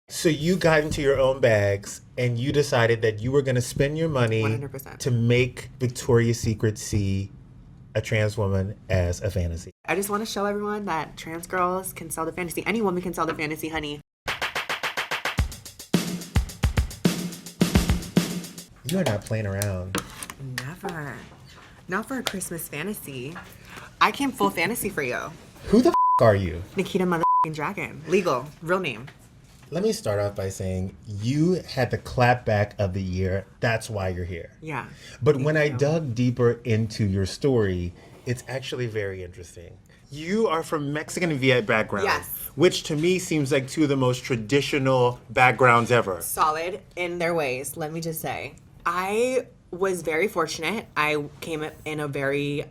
So you got into your own bags and you decided that you were going to spend your money 100%. to make Victoria's Secret see a trans woman as a fantasy. I just want to show everyone that trans girls can sell the fantasy. Any woman can sell the fantasy, honey. You are not playing around. Never. Not for a Christmas fantasy. I came full fantasy for you. Who the are you? Nikita Dragun. Legal. Real name. Let me start off by saying you had the clapback of the year. That's why you're here. Yeah. But when I dug deeper into your story, it's actually very interesting. You are from Mexican and Viet background. Yes. Which to me seems like two of the most traditional backgrounds ever. Solid in their ways, let me just say. I was very fortunate. I came up in a very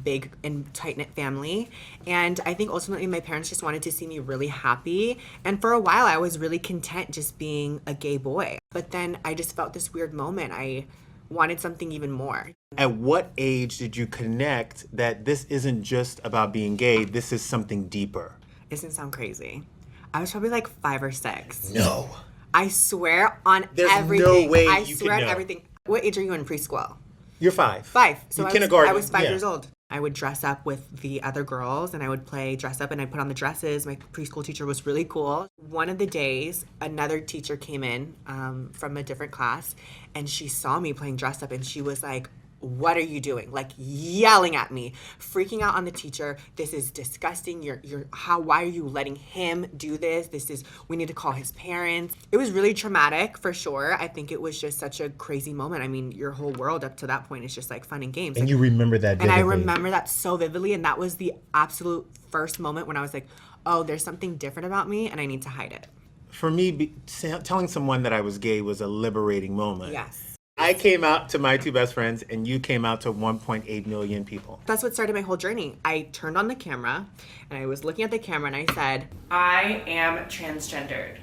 big and tight-knit family. And I think ultimately my parents just wanted to see me really happy. And for a while, I was really content just being a gay boy. But then I just felt this weird moment. I wanted something even more. At what age did you connect that this isn't just about being gay, this is something deeper? Doesn't sound crazy. I was probably like 5 or 6. No. I swear on There's everything. no way I you swear could on know. everything. What age are you in preschool? You're 5. 5. So kindergarten. I was 5 yeah. years old. I would dress up with the other girls and I would play dress up and I'd put on the dresses. My preschool teacher was really cool. One of the days, another teacher came in from a different class and she saw me playing dress up and she was like, "What are you doing?" Like yelling at me, freaking out on the teacher. "This is disgusting. Why are you letting him do this? We need to call his parents." It was really traumatic for sure. I think it was just such a crazy moment. I mean, your whole world up to that point is just like fun and games. And you remember that vividly. And I remember that so vividly. And that was the absolute first moment when I was like, oh, there's something different about me and I need to hide it. For me, telling someone that I was gay was a liberating moment. Yes. I came out to my 2 best friends and you came out to 1.8 million people. That's what started my whole journey. I turned on the camera and I was looking at the camera and I said, "I am transgendered."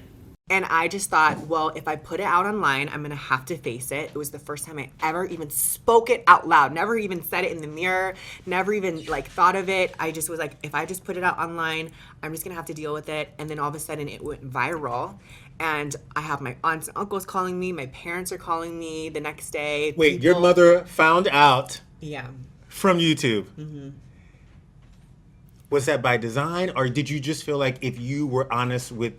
And I just thought, well, if I put it out online, I'm going to have to face it. It was the first time I ever even spoke it out loud. Never even said it in the mirror. Never even like thought of it. I just was like, if I just put it out online, I'm just going to have to deal with it. And then all of a sudden it went viral. And I have my aunts and uncles calling me. My parents are calling me the next day. Wait, your mother found out Yeah. from YouTube. Mm-hmm. Was that by design, or did you just feel like if you were honest with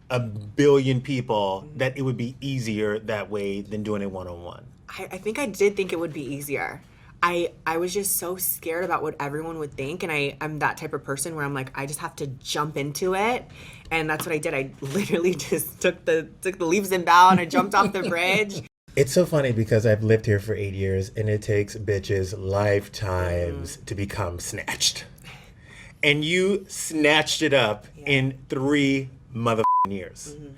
a billion people, that it would be easier that way than doing it one-on-one? I think I did think it would be easier. I was just so scared about what everyone would think, and I'm that type of person where I'm like, I just have to jump into it, and that's what I did. I literally just took the leaves and bow, and I jumped off the bridge. It's so funny because I've lived here for 8 years, and it takes bitches lifetimes to become snatched. And you snatched it up in 3 motherfucking years. Mm-hmm.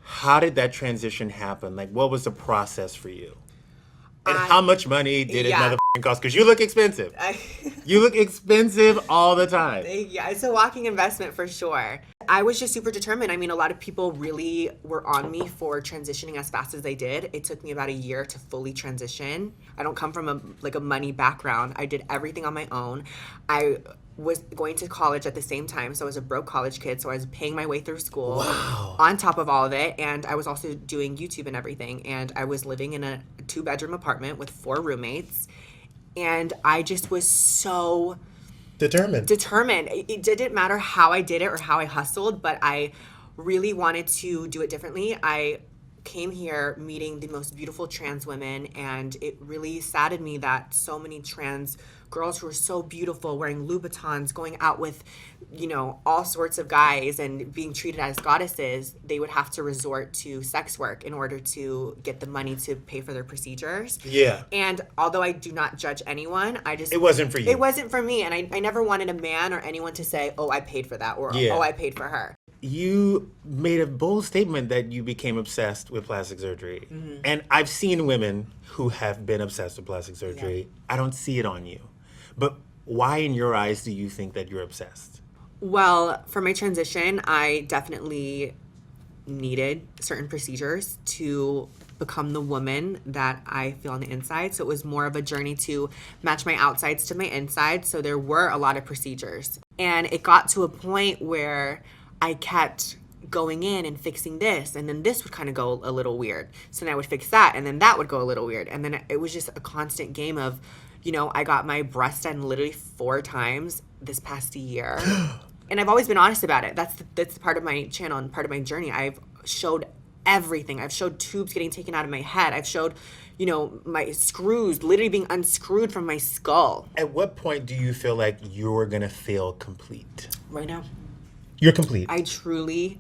How did that transition happen? Like, what was the process for you? And how much money did it motherfucking cost? Because you look expensive. You look expensive all the time. Yeah, it's a walking investment for sure. I was just super determined. I mean, a lot of people really were on me for transitioning as fast as I did. It took me about a year to fully transition. I don't come from a money background. I did everything on my own. I was going to college at the same time, so I was a broke college kid, so I was paying my way through school on top of all of it, and I was also doing YouTube and everything, and I was living in a 2-bedroom apartment with 4 roommates, and I just was so determined. It didn't matter how I did it or how I hustled, but I really wanted to do it differently. I came here meeting the most beautiful trans women, and it really saddened me that so many trans girls who are so beautiful, wearing Louboutins, going out with, all sorts of guys and being treated as goddesses, they would have to resort to sex work in order to get the money to pay for their procedures. Yeah. And although I do not judge anyone, it wasn't for you. It wasn't for me, and I never wanted a man or anyone to say, "Oh, I paid for that," or "Oh, I paid for her." You made a bold statement that you became obsessed with plastic surgery. Mm-hmm. And I've seen women who have been obsessed with plastic surgery. Yeah. I don't see it on you. But why in your eyes do you think that you're obsessed? Well, for my transition, I definitely needed certain procedures to become the woman that I feel on the inside. So it was more of a journey to match my outsides to my insides. So there were a lot of procedures. And it got to a point where I kept going in and fixing this, and then this would kind of go a little weird. So then I would fix that, and then that would go a little weird. And then it was just a constant game of, you know, I got my breast done literally 4 times this past year. And I've always been honest about it. That's part of my channel and part of my journey. I've showed everything. I've showed tubes getting taken out of my head. I've showed, you know, my screws literally being unscrewed from my skull. At what point do you feel like you're going to feel complete? Right now. You're complete. I truly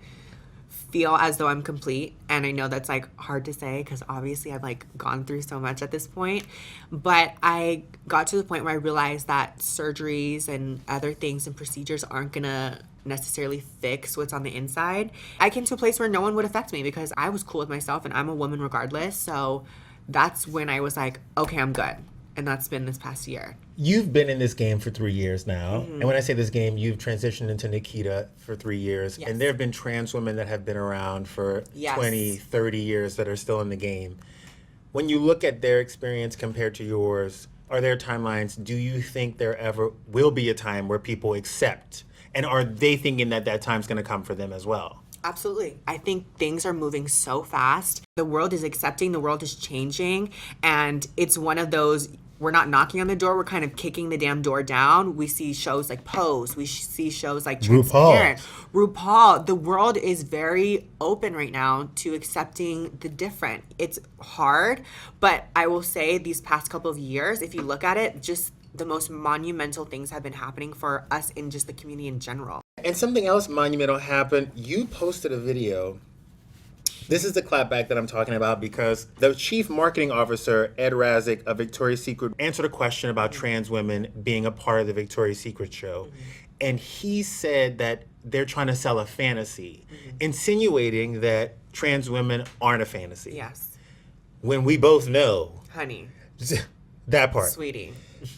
feel as though I'm complete. And I know that's like hard to say because obviously I've like gone through so much at this point. But I got to the point where I realized that surgeries and other things and procedures aren't going to necessarily fix what's on the inside. I came to a place where no one would affect me because I was cool with myself and I'm a woman regardless. So that's when I was like, okay, I'm good. And that's been this past year. You've been in this game for 3 years now. And when I say this game, you've transitioned into Nikita for 3 years. Yes. And there have been trans women that have been around for 20, 30 years that are still in the game. When you look at their experience compared to yours, are there timelines? Do you think there ever will be a time where people accept? And are they thinking that that time's going to come for them as well? Absolutely. I think things are moving so fast. The world is accepting, the world is changing. And it's one of those, we're not knocking on the door, we're kind of kicking the damn door down. We see shows like Pose, we see shows like Transparent. RuPaul. The world is very open right now to accepting the different. It's hard, but I will say these past couple of years, if you look at it, just the most monumental things have been happening for us in just the community in general. And something else monumental happened. You posted a video. This is the clapback that I'm talking about because the chief marketing officer, Ed Razek of Victoria's Secret, answered a question about trans women being a part of the Victoria's Secret show. And he said that they're trying to sell a fantasy, insinuating that trans women aren't a fantasy. Yes. When we both know. Honey. That part. Sweetie.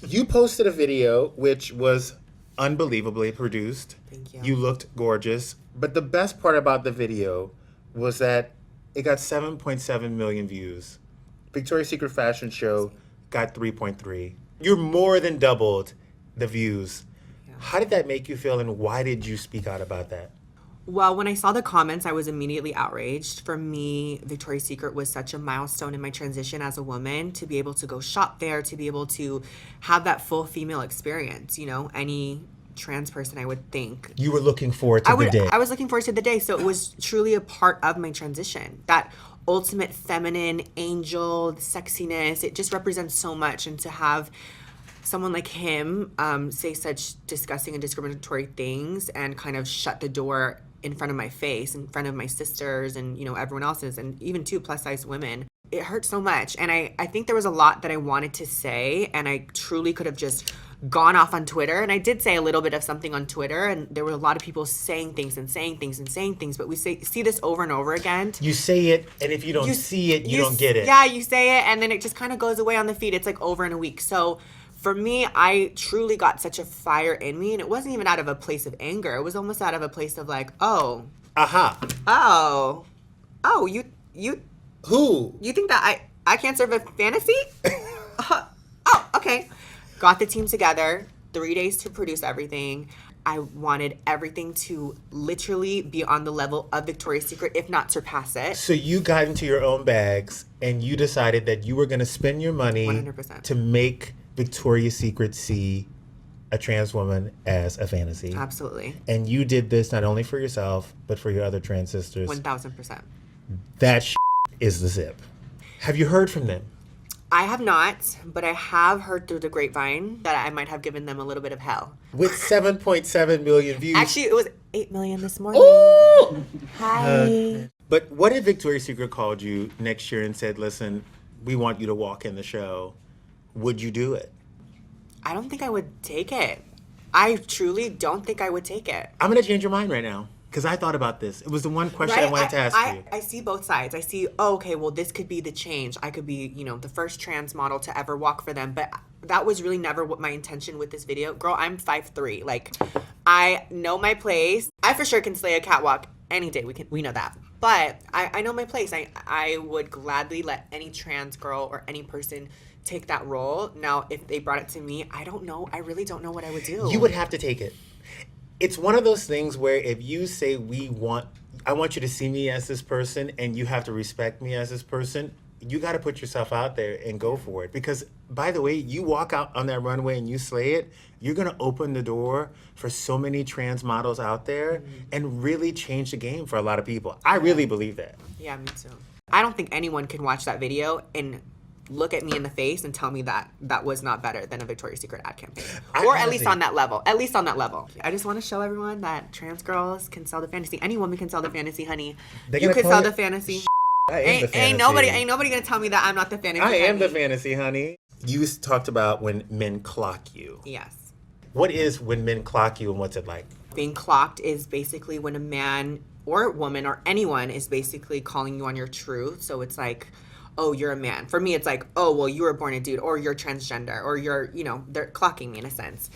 You posted a video which was unbelievably produced. Thank you. You looked gorgeous. But the best part about the video was that it got 7.7 million views. Victoria's Secret fashion show got 3.3. You're more than doubled the views. Yeah. How did that make you feel and why did you speak out about that? Well, when I saw the comments, I was immediately outraged. For me, Victoria's Secret was such a milestone in my transition as a woman to be able to go shop there, to be able to have that full female experience. You know, any trans person, I would think. You were looking forward to the day. I was looking forward to the day. So it was truly a part of my transition. That ultimate feminine angel, sexiness, it just represents so much. And to have someone like him say such disgusting and discriminatory things and kind of shut the door in front of my face, in front of my sisters and, you know, everyone else's, and even two plus-size women, it hurt so much. And I think there was a lot that I wanted to say, and I truly could have just gone off on Twitter. And I did say a little bit of something on Twitter, and there were a lot of people saying things and saying things and saying things, but we see this over and over again. You say it, and if you don't see it, you don't get it. Yeah, you say it, and then it just kind of goes away on the feed. It's like over in a week. So for me, I truly got such a fire in me, and it wasn't even out of a place of anger. It was almost out of a place of like, oh. Aha. Oh, you. Who? You think that I can't serve a fantasy? Oh, okay. Got the team together, 3 days to produce everything. I wanted everything to literally be on the level of Victoria's Secret, if not surpass it. So you got into your own bags, and you decided that you were going to spend your money 100%. To make Victoria's Secret see a trans woman as a fantasy. Absolutely. And you did this not only for yourself, but for your other trans sisters. 1,000%. That is the zip. Have you heard from them? I have not, but I have heard through the grapevine that I might have given them a little bit of hell. With 7.7 million views. Actually, it was 8 million this morning. Ooh! Hi. But what if Victoria's Secret called you next year and said, listen, we want you to walk in the show? Would you do it? I don't think I would take it. I truly don't think I would take it. I'm going to change your mind right now. Because I thought about this. It was the one question I wanted to ask you. I see both sides. I see, oh, okay, well, this could be the change. I could be, you know, the first trans model to ever walk for them. But that was really never what my intention with this video. Girl, I'm 5'3". Like, I know my place. I for sure can slay a catwalk any day. We know that. But I know my place. I would gladly let any trans girl or any person take that role. Now, if they brought it to me, I don't know. I really don't know what I would do. You would have to take it. It's one of those things where if you say we want I want you to see me as this person, and you have to respect me as this person. You got to put yourself out there and go for it. Because, by the way, you walk out on that runway and you slay it, you're going to open the door for so many trans models out there and really change the game for a lot of people. I really believe that. Yeah, me too. I don't think anyone can watch that video and look at me in the face and tell me that that was not better than a Victoria's Secret ad campaign. Or at least on that level. At least on that level. I just want to show everyone that trans girls can sell the fantasy. Any woman can sell the fantasy, honey. You can sell the fantasy. I am the fantasy. Ain't nobody gonna tell me that I'm not the fantasy. I am the fantasy, honey. You talked about when men clock you. Yes. What is when men clock you, and what's it like? Being clocked is basically when a man or woman or anyone is basically calling you on your truth. So it's like, oh, you're a man. For me, it's like, oh, well, you were born a dude, or you're transgender, or you're, they're clocking me in a sense.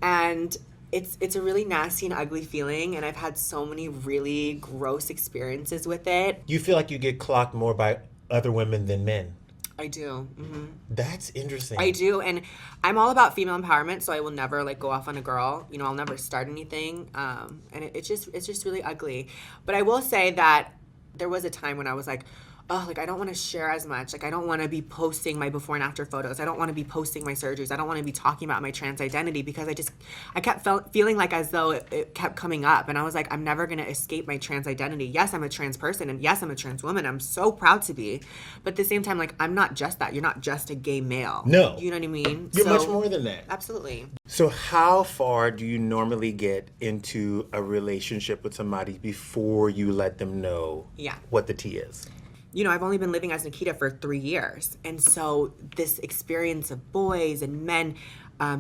And it's a really nasty and ugly feeling, and I've had so many really gross experiences with it. You feel like you get clocked more by other women than men. I do. Mm-hmm. That's interesting. I do, and I'm all about female empowerment, so I will never go off on a girl. I'll never start anything, and it's just really ugly. But I will say that there was a time when I was like, oh, I don't want to share as much. I don't want to be posting my before and after photos. I don't want to be posting my surgeries. I don't want to be talking about my trans identity because I kept feeling like as though it kept coming up. And I was like, I'm never going to escape my trans identity. Yes, I'm a trans person. And yes, I'm a trans woman. I'm so proud to be. But at the same time, I'm not just that. You're not just a gay male. No. You know what I mean? You're much more than that. Absolutely. So how far do you normally get into a relationship with somebody before you let them know what the tea is? I've only been living as Nikita for 3 years. And so this experience of boys and men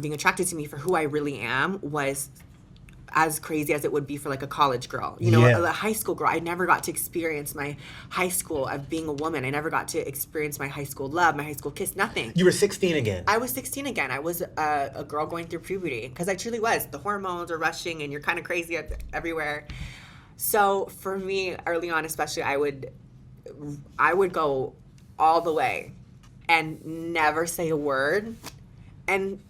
being attracted to me for who I really am was as crazy as it would be for a college girl. A high school girl. I never got to experience my high school of being a woman. I never got to experience my high school love, my high school kiss, nothing. You were 16 again. I was 16 again. I was a girl going through puberty because I truly was. The hormones are rushing and you're kind of crazy everywhere. So for me, early on especially, I would go all the way and never say a word. And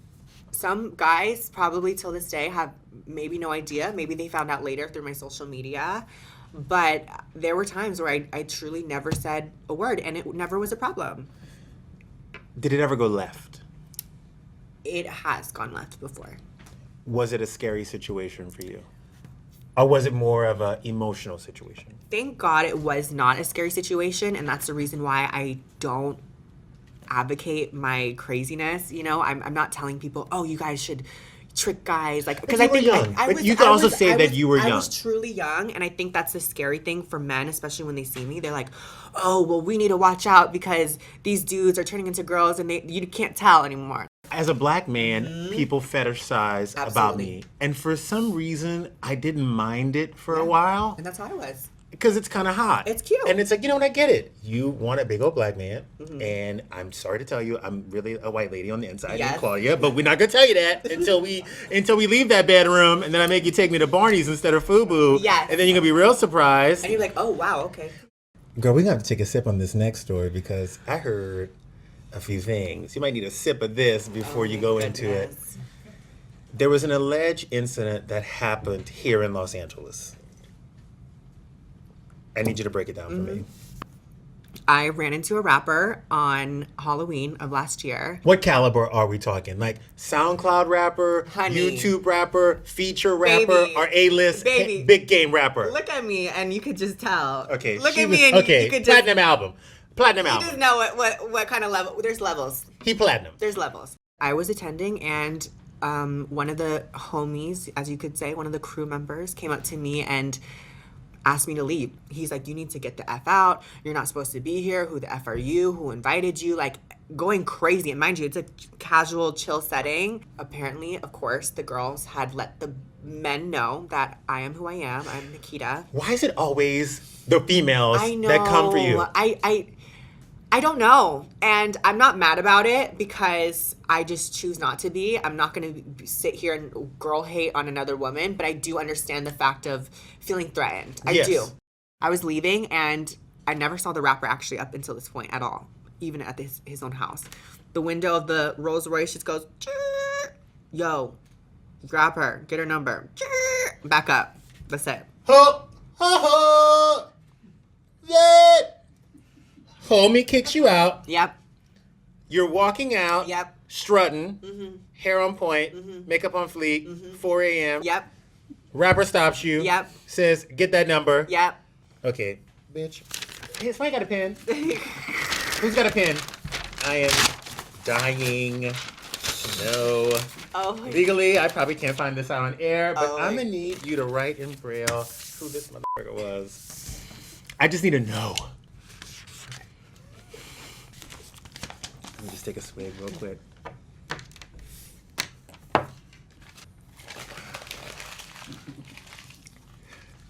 some guys probably till this day have maybe no idea. Maybe they found out later through my social media. But there were times where I truly never said a word, and it never was a problem. Did it ever go left? It has gone left before. Was it a scary situation for you? Or was it more of an emotional situation? Thank God it was not a scary situation, and that's the reason why I don't advocate my craziness. I'm not telling people, oh, you guys should trick guys, because I think young. You can also say that you were young. I was truly young, and I think that's the scary thing for men, especially when they see me. They're like, oh, well, we need to watch out because these dudes are turning into girls, and you can't tell anymore. As a black man, people fetishize about me. And for some reason, I didn't mind it for a while. And that's how I was. Because it's kind of hot. It's cute. And it's like, I get it. You want a big old black man. Mm-hmm. And I'm sorry to tell you, I'm really a white lady on the inside, Claudia. But we're not going to tell you that until we leave that bedroom. And then I make you take me to Barney's instead of FUBU. Yes. And then you're going to be real surprised. And you're like, oh, wow, okay. Girl, we're going to have to take a sip on this next story because I heard a few things. You might need a sip of this before you go into it. There was an alleged incident that happened here in Los Angeles. I need you to break it down for me. I ran into a rapper on Halloween of last year. What caliber are we talking? Like SoundCloud rapper, Honey. YouTube rapper, feature rapper, Baby. or A-list big game rapper? Look at me and you could just tell. Okay. Look at me and you could just... Platinum album. You just know what kind of level. There's levels. He platinum. There's levels. I was attending and one of the homies, as you could say, one of the crew members came up to me and asked me to leave. He's like, you need to get the F out. You're not supposed to be here. Who the F are you? Who invited you? Going crazy. And mind you, it's a casual, chill setting. Apparently, of course, the girls had let the men know that I am who I am. I'm Nikita. Why is it always the females that come for you? I don't know. And I'm not mad about it because I just choose not to be. I'm not going to sit here and girl hate on another woman, but I do understand the fact of feeling threatened. I do. I was leaving and I never saw the rapper actually up until this point at all, even at his own house. The window of the Rolls Royce just goes, yo, grab her, get her number, back up. That's it. ho, that. Homie kicks you out. Yep. You're walking out. Yep. Strutting. Hair on point. Makeup on fleek. 4 a.m. Yep. Rapper stops you. Yep. Says, get that number. Yep. Okay. Bitch. Hey, somebody got a pen? Who's got a pen? I am dying. No. Oh. Legally, I probably can't find this out on air, but Oh. I'm going to need you to write in Braille who this motherfucker was. I just need to know. Let me just take a swig real quick.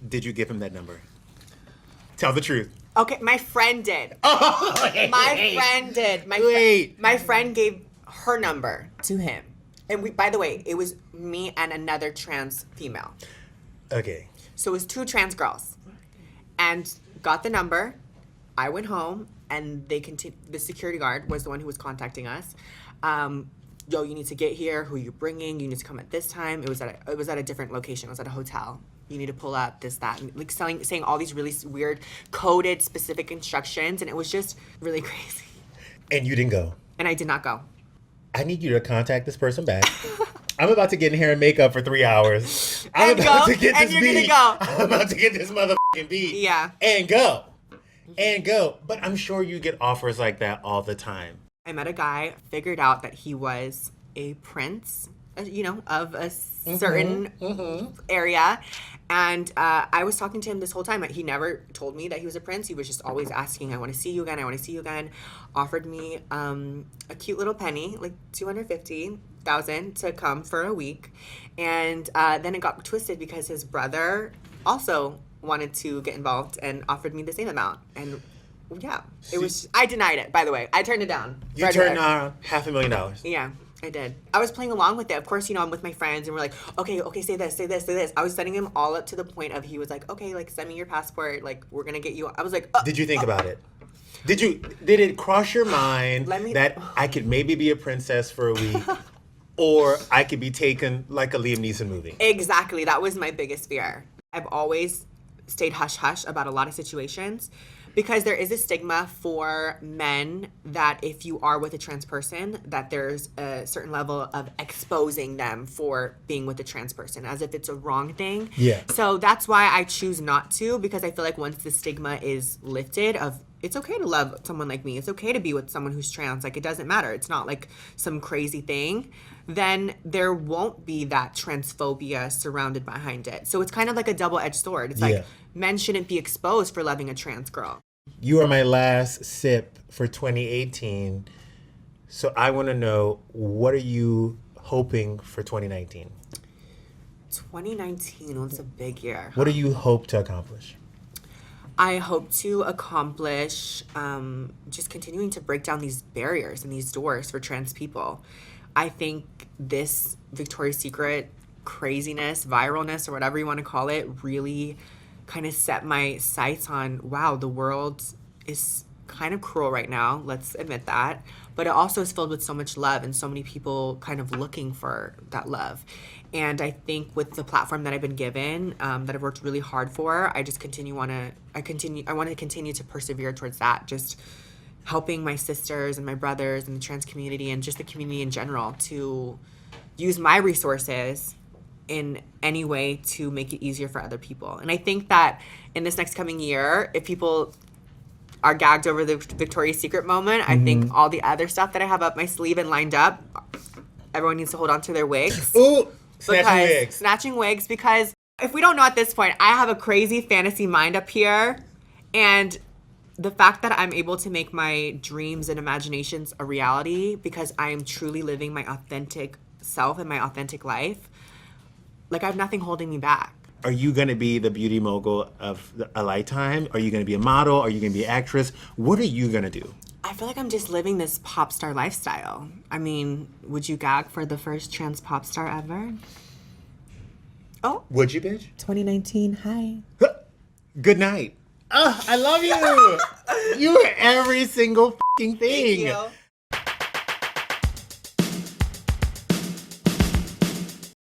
Did you give him that number? Tell the truth. Okay, my friend did. Oh, My friend did. My friend gave her number to him. And by the way, it was me and another trans female. Okay. So it was 2 trans girls. And got the number. I went home and the security guard was the one who was contacting us. Yo, you need to get here. Who you bringing? You need to come at this time. It was at a different location. It was at a hotel. You need to pull up this, that, and like saying all these really weird, coded, specific instructions, and it was just really crazy. And you didn't go. And I did not go. I need you to contact this person back. I'm about to get in hair and makeup for 3 hours. And about go, to get and this you're beat. gonna go. I'm about to get this motherfucking beat. Yeah. And go. And go. But I'm sure you get offers like that all the time. I met a guy, figured out that he was a prince, of a certain area. And I was talking to him this whole time. He never told me that he was a prince. He was just always asking, I want to see you again. I want to see you again. Offered me a cute little penny, like $250,000 to come for a week. And then it got twisted because his brother also wanted to get involved and offered me the same amount. And yeah, I denied it, by the way. I turned it down. You turned down $500,000. Yeah, I did. I was playing along with it. Of course, I'm with my friends and we're like, okay, say this, say this, say this. I was setting him all up to the point of he was like, okay, like send me your passport. Like we're going to get you. I was like, Did you think about it? Did it cross your mind that I could maybe be a princess for a week or I could be taken like a Liam Neeson movie? Exactly. That was my biggest fear. I've always stayed hush-hush about a lot of situations because there is a stigma for men that if you are with a trans person, that there's a certain level of exposing them for being with a trans person as if it's a wrong thing. Yeah. So that's why I choose not to, because I feel like once the stigma is lifted of it's okay to love someone like me, it's okay to be with someone who's trans, like it doesn't matter, it's not like some crazy thing, then there won't be that transphobia surrounded behind it. So it's kind of like a double-edged sword. It's like men shouldn't be exposed for loving a trans girl. You are my last sip for 2018. So I want to know, what are you hoping for 2019? 2019 was a big year. What do you hope to accomplish? I hope to accomplish just continuing to break down these barriers and these doors for trans people. I think this Victoria's Secret craziness, viralness, or whatever you want to call it, really kind of set my sights on, wow, the world is kind of cruel right now. Let's admit that. But it also is filled with so much love and so many people kind of looking for that love. And I think with the platform that I've been given, that I've worked really hard for, I want to continue to persevere towards that. Just helping my sisters and my brothers and the trans community and just the community in general to use my resources in any way to make it easier for other people. And I think that in this next coming year, if people are gagged over the Victoria's Secret moment, I think all the other stuff that I have up my sleeve and lined up, everyone needs to hold on to their wigs. Ooh, snatching wigs, because if we don't know at this point, I have a crazy fantasy mind up here, and the fact that I'm able to make my dreams and imaginations a reality because I am truly living my authentic self and my authentic life, like I have nothing holding me back. Are you going to be the beauty mogul of a lifetime? Are you going to be a model? Are you going to be an actress? What are you going to do? I feel like I'm just living this pop star lifestyle. I mean, would you gag for the first trans pop star ever? Oh. Would you, bitch? 2019, hi. Good night. I love you. You are every single fucking thing. Thank you.